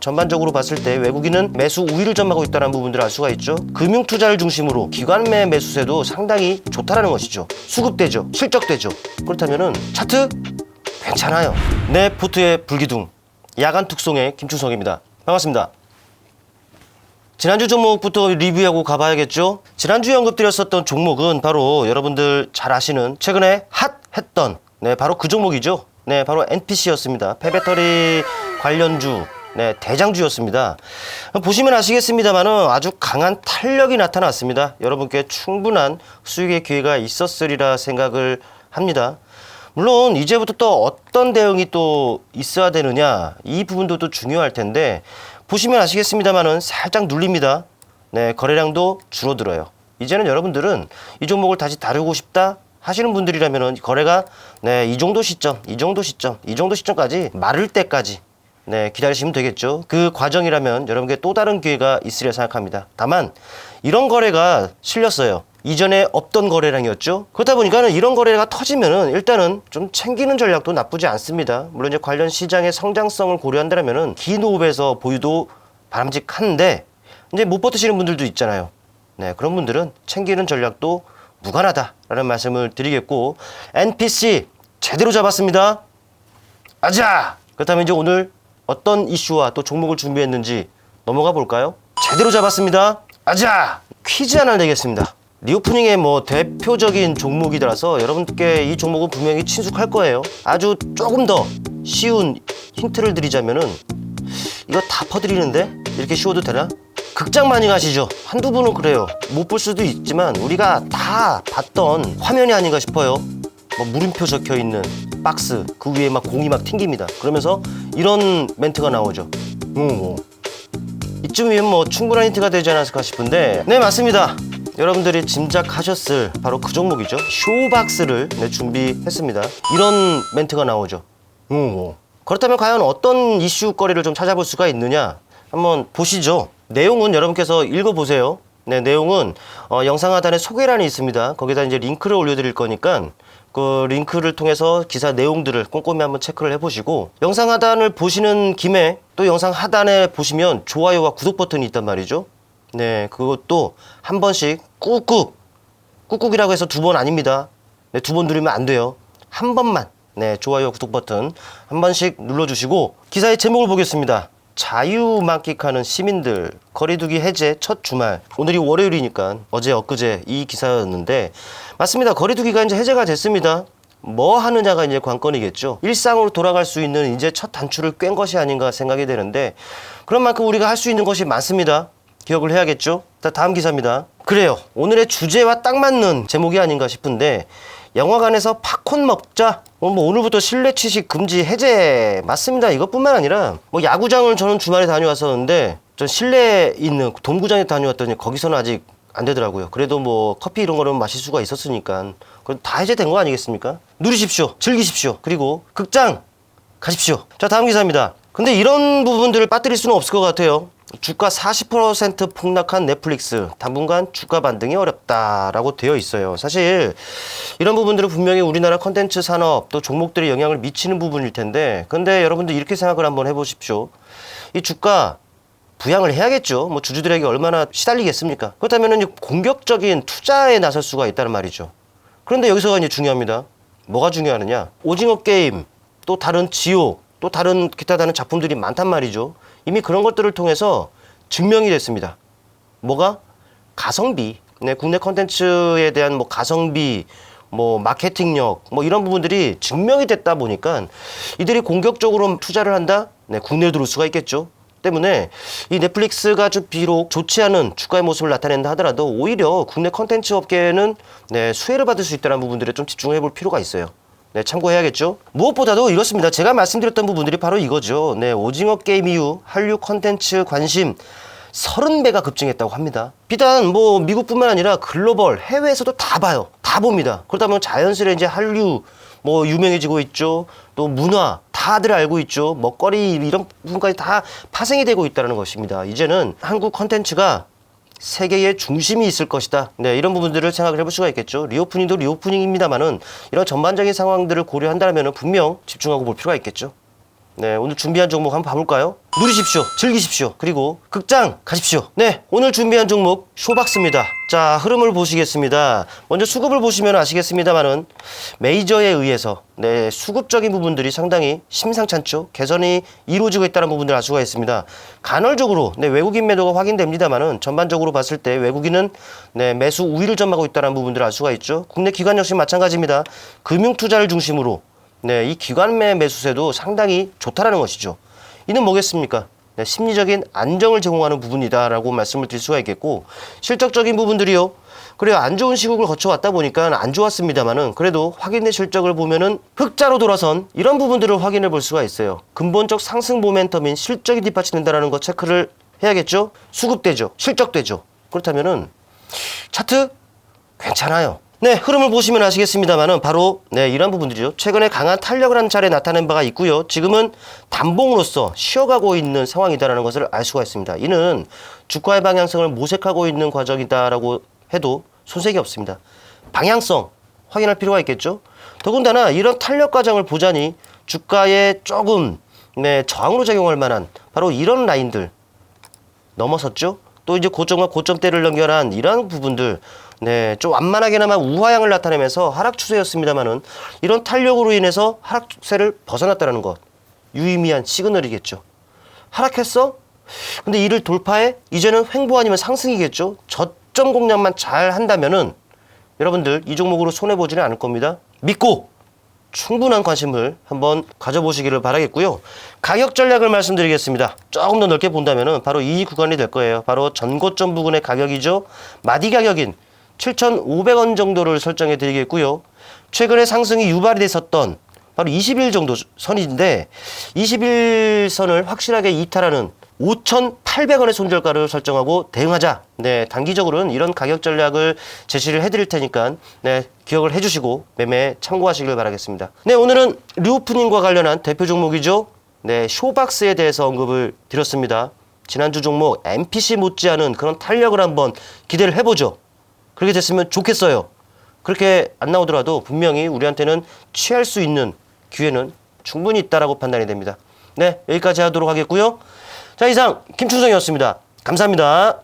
전반적으로 봤을 때 외국인은 매수 우위를 점하고 있다는 부분들을 알 수가 있죠. 금융투자를 중심으로 기관매 매수세도 상당히 좋다라는 것이죠. 수급되죠. 실적되죠. 그렇다면은 차트 괜찮아요. 내 포트의 불기둥, 야간 특송의 김충석입니다. 반갑습니다. 지난주 종목부터 리뷰하고 가봐야겠죠. 지난주에 언급드렸었던 종목은 바로 여러분들 잘 아시는 최근에 핫했던 바로 그 종목이죠. 바로 NPC였습니다. 폐배터리 관련주 대장주였습니다. 보시면 아시겠습니다만은 아주 강한 탄력이 나타났습니다. 여러분께 충분한 수익의 기회가 있었으리라 생각을 합니다. 물론 이제부터 또 어떤 대응이 또 있어야 되느냐, 이 부분도 또 중요할 텐데, 보시면 아시겠습니다만은 살짝 눌립니다. 거래량도 줄어들어요. 이제는 여러분들은 이 종목을 다시 다루고 싶다 하시는 분들이라면은 거래가 이 정도 시점까지 마를 때까지 기다리시면 되겠죠. 그 과정이라면 여러분께 또 다른 기회가 있으리라 생각합니다. 다만 이런 거래가 실렸어요. 이전에 없던 거래량이었죠. 그렇다 보니까는 이런 거래가 터지면은 일단은 좀 챙기는 전략도 나쁘지 않습니다. 물론 이제 관련 시장의 성장성을 고려한다면은 긴 호흡에서 보유도 바람직한데, 이제 못 버티시는 분들도 있잖아요. 그런 분들은 챙기는 전략도 무관하다라는 말씀을 드리겠고, NPC 제대로 잡았습니다. 아자! 그렇다면 이제 오늘 어떤 이슈와 또 종목을 준비했는지 넘어가 볼까요? 제대로 잡았습니다. 아자! 퀴즈 하나 내겠습니다. 리오프닝의 대표적인 종목이라서 여러분께 이 종목은 분명히 친숙할 거예요. 아주 조금 더 쉬운 힌트를 드리자면은, 이거 다 퍼드리는데 이렇게 쉬워도 되나? 극장 많이 가시죠? 한두 분은 그래요. 못 볼 수도 있지만 우리가 다 봤던 화면이 아닌가 싶어요. 물음표 적혀있는 박스, 그 위에 공이 튕깁니다. 그러면서 이런 멘트가 나오죠. 이쯤이면 충분한 힌트가 되지 않았을까 싶은데, 네, 맞습니다. 여러분들이 짐작하셨을 바로 그 종목이죠. 쇼박스를 준비했습니다. 이런 멘트가 나오죠. 그렇다면 과연 어떤 이슈거리를 좀 찾아볼 수가 있느냐, 한번 보시죠. 내용은 여러분께서 읽어보세요. 내용은 영상 하단에 소개란이 있습니다. 거기다 이제 링크를 올려드릴 거니까 그 링크를 통해서 기사 내용들을 꼼꼼히 한번 체크를 해보시고, 영상 하단을 보시는 김에 또 영상 하단에 보시면 좋아요와 구독 버튼이 있단 말이죠. 그것도 한 번씩 꾹꾹이라고 해서 2번 아닙니다. 2번 누르면 안 돼요. 한 번만 좋아요 구독 버튼 한 번씩 눌러주시고, 기사의 제목을 보겠습니다. 자유 만끽하는 시민들 거리두기 해제 첫 주말. 오늘이 월요일이니까 어제 엊그제 이 기사였는데, 맞습니다. 거리두기가 이제 해제가 됐습니다. 뭐 하느냐가 이제 관건이겠죠. 일상으로 돌아갈 수 있는 이제 첫 단추를 꿰는 것이 아닌가 생각이 되는데, 그런 만큼 우리가 할 수 있는 것이 많습니다. 기억을 해야겠죠. 자, 다음 기사입니다. 그래요, 오늘의 주제와 딱 맞는 제목이 아닌가 싶은데, 영화관에서 팝콘 먹자. 오늘부터 실내 취식 금지 해제. 맞습니다. 이것뿐만 아니라 야구장을 저는 주말에 다녀왔었는데, 전 실내에 있는 돔구장에 다녀왔더니 거기서는 아직 안 되더라고요. 그래도 커피 이런 거는 마실 수가 있었으니까 그건 다 해제된 거 아니겠습니까? 누리십시오. 즐기십시오. 그리고 극장 가십시오. 자, 다음 기사입니다. 근데 이런 부분들을 빠뜨릴 수는 없을 것 같아요. 주가 40% 폭락한 넷플릭스, 당분간 주가 반등이 어렵다라고 되어 있어요. 사실 이런 부분들은 분명히 우리나라 컨텐츠 산업 또 종목들에 영향을 미치는 부분일 텐데, 근데 여러분들 이렇게 생각을 한번 해보십시오. 이 주가 부양을 해야겠죠. 주주들에게 얼마나 시달리겠습니까? 그렇다면 공격적인 투자에 나설 수가 있다는 말이죠. 그런데 여기서가 이제 중요합니다. 뭐가 중요하느냐? 오징어 게임, 또 다른 지옥, 또 다른 기타 다른 작품들이 많단 말이죠. 이미 그런 것들을 통해서 증명이 됐습니다. 뭐가? 가성비. 국내 컨텐츠에 대한 가성비, 마케팅력, 이런 부분들이 증명이 됐다 보니까 이들이 공격적으로 투자를 한다? 국내에 들어올 수가 있겠죠. 때문에 이 넷플릭스가 좀 비록 좋지 않은 주가의 모습을 나타낸다 하더라도 오히려 국내 컨텐츠 업계는 수혜를 받을 수 있다는 부분들에 좀 집중해 볼 필요가 있어요. 참고해야겠죠. 무엇보다도 이렇습니다. 제가 말씀드렸던 부분들이 바로 이거죠. 오징어 게임 이후 한류 컨텐츠 관심 30배가 급증했다고 합니다. 비단 미국뿐만 아니라 글로벌 해외에서도 다 봐요. 다 봅니다. 그러다 보면 자연스레 이제 한류 유명해지고 있죠. 또 문화 다들 알고 있죠. 먹거리 이런 부분까지 다 파생이 되고 있다는 것입니다. 이제는 한국 컨텐츠가 세계의 중심이 있을 것이다. 이런 부분들을 생각을 해볼 수가 있겠죠. 리오프닝도 리오프닝입니다만은 이런 전반적인 상황들을 고려한다면 분명 집중하고 볼 필요가 있겠죠. 네, 오늘 준비한 종목 한번 봐볼까요? 누리십시오. 즐기십시오. 그리고 극장 가십시오. 네, 오늘 준비한 종목 쇼박스입니다. 자, 흐름을 보시겠습니다. 먼저 수급을 보시면 아시겠습니다만은 메이저에 의해서 네, 수급적인 부분들이 상당히 심상찮죠. 개선이 이루어지고 있다는 부분들 알 수가 있습니다. 간헐적으로 네, 외국인 매도가 확인됩니다만은 전반적으로 봤을 때 외국인은 네, 매수 우위를 점하고 있다는 부분들을 알 수가 있죠. 국내 기관 역시 마찬가지입니다. 금융 투자를 중심으로 네, 이 기관매 매수세도 상당히 좋다라는 것이죠. 이는 뭐겠습니까? 네, 심리적인 안정을 제공하는 부분이다라고 말씀을 드릴 수가 있겠고, 실적적인 부분들이요. 그래요, 안 좋은 시국을 거쳐왔다 보니까 안 좋았습니다만은 그래도 확인된 실적을 보면은 흑자로 돌아선 이런 부분들을 확인해 볼 수가 있어요. 근본적 상승 모멘텀인 실적이 뒷받침된다라는 거 체크를 해야겠죠. 수급되죠, 실적되죠. 그렇다면은 차트 괜찮아요. 네, 흐름을 보시면 아시겠습니다만은 바로 네, 이런 부분들이죠. 최근에 강한 탄력을 한 차례 나타낸 바가 있고요. 지금은 단봉으로서 쉬어가고 있는 상황이다라는 것을 알 수가 있습니다. 이는 주가의 방향성을 모색하고 있는 과정이다라고 해도 손색이 없습니다. 방향성 확인할 필요가 있겠죠. 더군다나 이런 탄력 과정을 보자니 주가에 조금 네, 저항으로 작용할 만한 바로 이런 라인들 넘어섰죠. 또 이제 고점과 고점대를 연결한 이런 부분들 네, 좀 완만하게나마 우하향을 나타내면서 하락 추세였습니다만은 이런 탄력으로 인해서 하락 추세를 벗어났다는 것 유의미한 시그널이겠죠. 하락했어? 근데 이를 돌파해? 이제는 횡보 아니면 상승이겠죠. 저점 공략만 잘 한다면은 여러분들 이 종목으로 손해보지는 않을 겁니다. 믿고 충분한 관심을 한번 가져보시기를 바라겠고요. 가격 전략을 말씀드리겠습니다. 조금 더 넓게 본다면은 바로 이 구간이 될 거예요. 바로 전고점 부근의 가격이죠. 마디 가격인 7,500원 정도를 설정해 드리겠고요. 최근에 상승이 유발이 됐었던 바로 20일 정도 선인데 20일 선을 확실하게 이탈하는 5,800원의 손절가를 설정하고 대응하자. 네, 단기적으로는 이런 가격 전략을 제시를 해드릴 테니까 네, 기억을 해주시고 매매 참고하시길 바라겠습니다. 네, 오늘은 리오프닝과 관련한 대표 종목이죠. 네, 쇼박스에 대해서 언급을 드렸습니다. 지난주 종목 MPC 못지않은 그런 탄력을 한번 기대를 해보죠. 그렇게 됐으면 좋겠어요. 그렇게 안 나오더라도 분명히 우리한테는 취할 수 있는 기회는 충분히 있다라고 판단이 됩니다. 네, 여기까지 하도록 하겠고요. 자, 이상 김충성이었습니다. 감사합니다.